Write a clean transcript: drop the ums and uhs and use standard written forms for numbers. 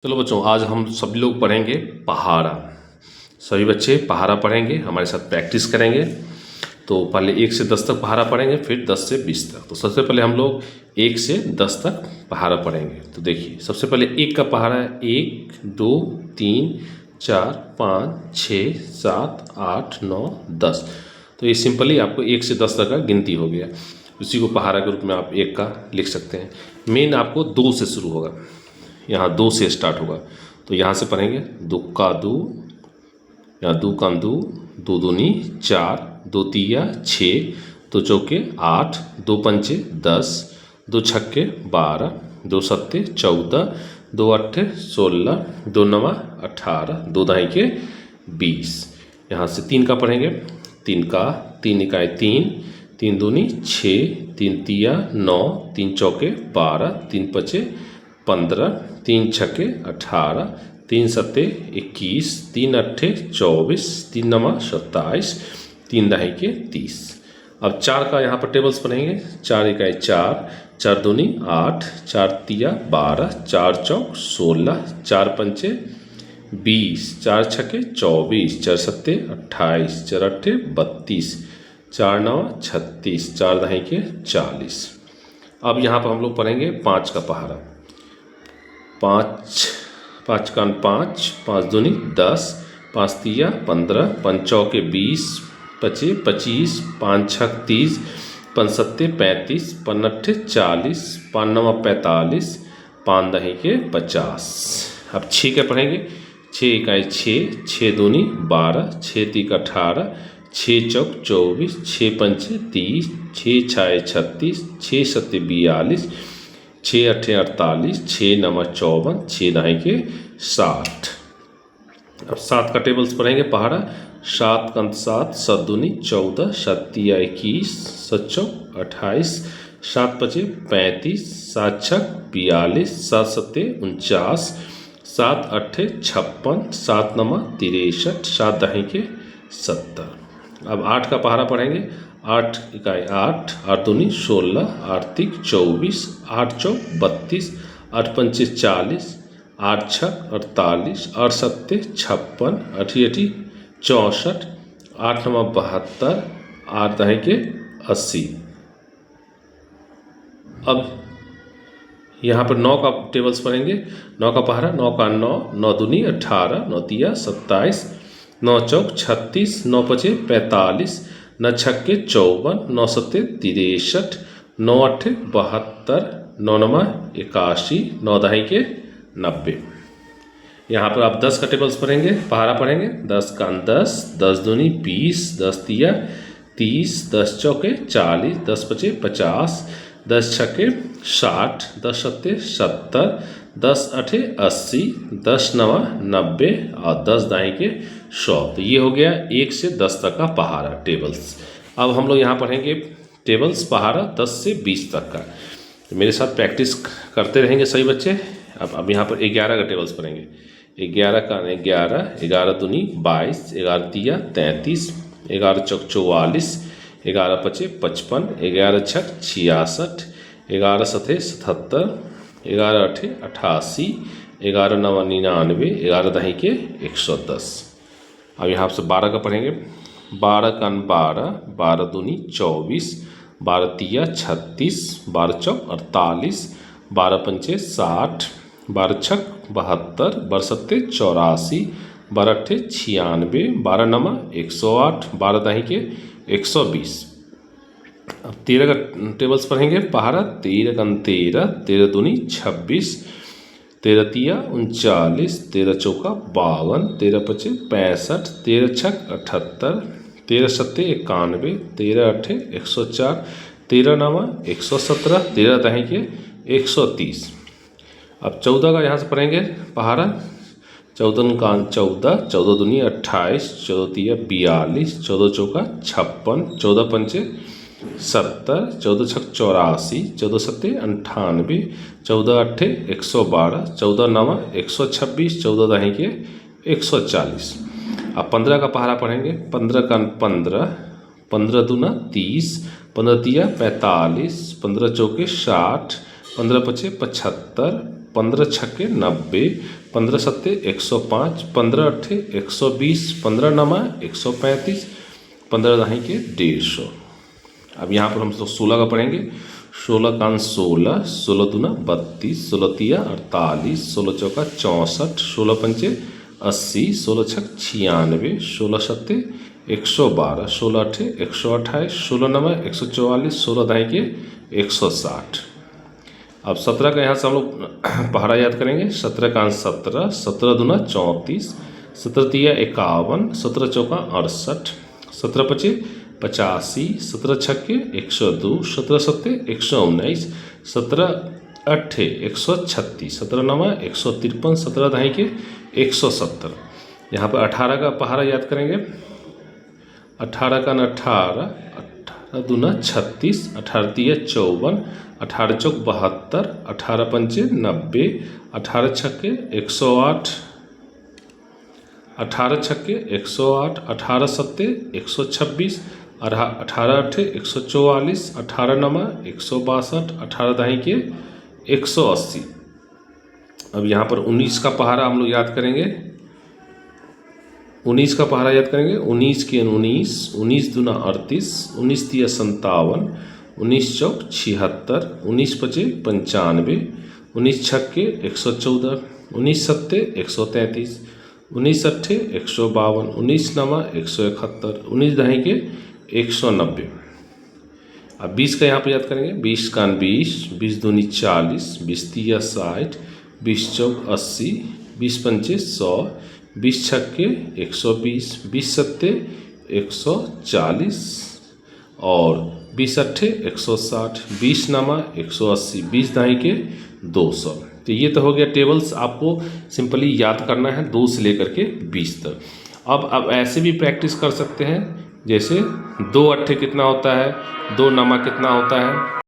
चलो बच्चों, आज हम सभी लोग पढ़ेंगे पहाड़ा। सभी बच्चे पहाड़ा पढ़ेंगे, हमारे साथ प्रैक्टिस करेंगे। तो पहले 1 से 10 तक पहाड़ा पढ़ेंगे, फिर 10 से 20 तक। तो सबसे पहले हम लोग 1 से 10 तक पहाड़ा पढ़ेंगे। तो देखिए, सबसे पहले 1 का पहाड़ा है 1 2 3 4 5 6 7 8 9 10। तो ये सिंपली आपको 1 से 10 तक का गिनती हो गया। उसी को पहाड़ा के रूप में आप 1 का लिख सकते हैं। मेन आपको 2 से शुरू होगा, यहाँ 2 से स्टार्ट होगा। तो यहाँ से पढ़ेंगे 2 का 2, यहाँ 2 का 2, 2 दूनी 4, 2 तिया 6, 2 चौके 8, 2 पंचे 10, 2 छक्के 12, 2 सत्ते 14, 2 अट्ठे 16, 2 नवा 18, 2 दाई के 20। यहाँ से 3 का पढ़ेंगे 3 का 3 इकाई 3, 3 दूनी 6, 3 तिया 9, 3 चौके 12, 3 पचे 15, 3 छक्के 18, 3 सत्ते 21, 3 अट्ठे 24, 3 नमा 27, 3 दहाई के 30। अब 4 का यहाँ पर टेबल्स बनेंगे। 4 इकाई 4, 4 दूनी 8, 4 तिया 12, 4 चौक 16, 4 पंचे 20, 4 छक्के 24, 4 सत्ते 28, 4 अट्ठे 32, 4 नौ 36, 4 दहाई के 40। अब यहाँ पर हम लोग पढ़ेंगे 5 का पहाड़ा। 5 5 कान 5, 5 दूनी 10, 5 तिया 15, 5 चौके 20, 25 25, 5 छक 30, 5 सत्ते 35, 5 अट्ठे 40, 5 नवा 45, 5 दही के 50। अब 6 के पढ़ेंगे। 6 इकाई 6, 6 दूनी 12, 6 तीक 18, 6 चौक 24, 6 पंचे 30, 6 छाए 36, 6 सत्ते 42, 6 अट्ठे 48, 6 नमा 54, 6 दहाई के 60। अब 7 का टेबल्स पढ़ेंगे पहाड़ा। 7 कंत 7, 7 दूनी 14, 7 तिया 21, 7 चौक 28, 7 पचे 35, 7 छक 42, 7 सत्ते 49, 7 अट्ठे 56, 7 नमा 63, 7 दहाई के 70। अब 8 का पहाड़ा पढ़ेंगे। 8 इकाई 8, 8 दूनी 16, 8 तिक 24, 8 चौक 32, 8 पंचे 40, 8 छक 48, 8 सत्ते 56, 8 अठी 64, 8 नमा 72, 8 दहाई के 80। अब यहाँ पर 9 का टेबल्स पढ़ेंगे। 9 का पहाड़ा। 9 का 9, 9 दूनी 18, 9 तिया 27, 9 चौक 36, 9 पचे 45, 9 छक्के 54, 9 सत्ते 63, 9 अट्ठे 72, 9 नमा 81, 9 दहाई के 90। यहाँ पर आप 10 का टेबल्स पढ़ेंगे, पहाड़ा पढ़ेंगे। 10 का 10, 10 दूनी 20, 10 तिया 30, 10 चौके 40, 10 पचे 50, 10 छक्के 60, 10 सत्ते 70, 10 अठे 80, 10 नवा 90 और 10 दाई के 100। तो ये हो गया 1 से 10 तक का पहाड़ा टेबल्स। अब हम लोग यहाँ पढ़ेंगे टेबल्स पहाड़ा 10 से 20 तक का। तो मेरे साथ प्रैक्टिस करते रहेंगे सभी बच्चे। अब यहाँ पर 11 का टेबल्स पढ़ेंगे। 11 का 11, 11 दूनी 22, 11 तिया 33, 11 चौक 44, 11 पचे 55, 11 छक 66, 11 सते 77, 11 अठे 88, 11 नवा 99, 11 दही के 110। अब यहाँ से 12 का पढ़ेंगे। 12 का 12, 12 दूनी 24, 12 तिया 36, 12 चौक 48, 12 पंचे 60, 12 छक 72, 12 सत्ते 84, 12 अट्ठे 96, 12 नमा 108, 12 दही के 120। अब 13 का टेबल्स पढ़ेंगे पहाड़ा। 13 का 13, 13 दूनी 26, 13 तिया 39, 13 चौका 52, 13 पचे 65, 13 छक 78, 13 सत्ते 91, 13 अट्ठे 104, 13 नवा 117, 13 दहाई के 130। अब 14 का यहाँ से पढ़ेंगे पहाड़ा। 14 का 14, 14 दूनी 28, 14 तिया 42, 14 चौका 56, 14 पंचे 70, 14 छक 84, 14 सत्ते 98, 14 अट्ठे 112, 14 नवा 126, 14 दहाई के 140। अब 15 का पहाड़ा पढ़ेंगे। 15 का 15, 15 दूना 30, 15 तिया 45, 15 चौके 60, 15 पचे 75, 15 छक्के 90, 15 सत्ते 105, 15 अट्ठे 120, 15 नमा 135, 15 दाही के 150। अब यहाँ पर हम तो 16 का पढ़ेंगे। 16 का 16, 16 दूना 32, 16 तिया 48, 16 चौका 64, 16 पंचे 80, 16 छक 96, 16 सत्ते 112, 16 अट्ठे 128, 16 नमा 144, 16 दाही के 160। अब 17 का यहाँ से हम लोग पहाड़ा याद करेंगे। 17 का 17, 17 दूना 34, 17 तिया 51, 17 चौका 68, 17 पचे 85, 17 छक्के 102, 17 सत्ते 119, 17 अट्ठे 136, 17 नमा 153, 17 दाही के 170। यहाँ पर 18 का पहाड़ा याद करेंगे। 18 का 18, 18 दूना 36, 18 तिया 54, 18 चौक 72, 18 पंचे 90, 18 छक्के 108, 18 छक्के 108, 18 सत्ते 126, 18 अट्ठे 144, 18 नमा 162, 18 दाही के 180। अब यहाँ पर 19 का पहाड़ा हम लोग याद करेंगे। 19 का पहाड़ा याद करेंगे। 19 के 19, 19 दूना 38, 19 तिया 57, 19 चौक 76, 19 पचे 95, 19 छक्के 114, 19 सत्ते 133, 19 अट्ठे 152, 19 नमा 171, 19 दाही के 190। अब 20 का यहाँ पर याद करेंगे। 20 का 20, 20 दूनी 40, 20 तिया 60, 20 चौक 80, 20 पंचे 100, 20 छक्के 120, 20 सत्ते 140 और 20 अट्ठे 160, 20 नमा 180, 20 दाही के 200। तो ये तो हो गया टेबल्स। आपको सिंपली याद करना है 2 से लेकर के 20 तक। अब ऐसे भी प्रैक्टिस कर सकते हैं, जैसे 2 अट्ठे कितना होता है, 2 नमा कितना होता है।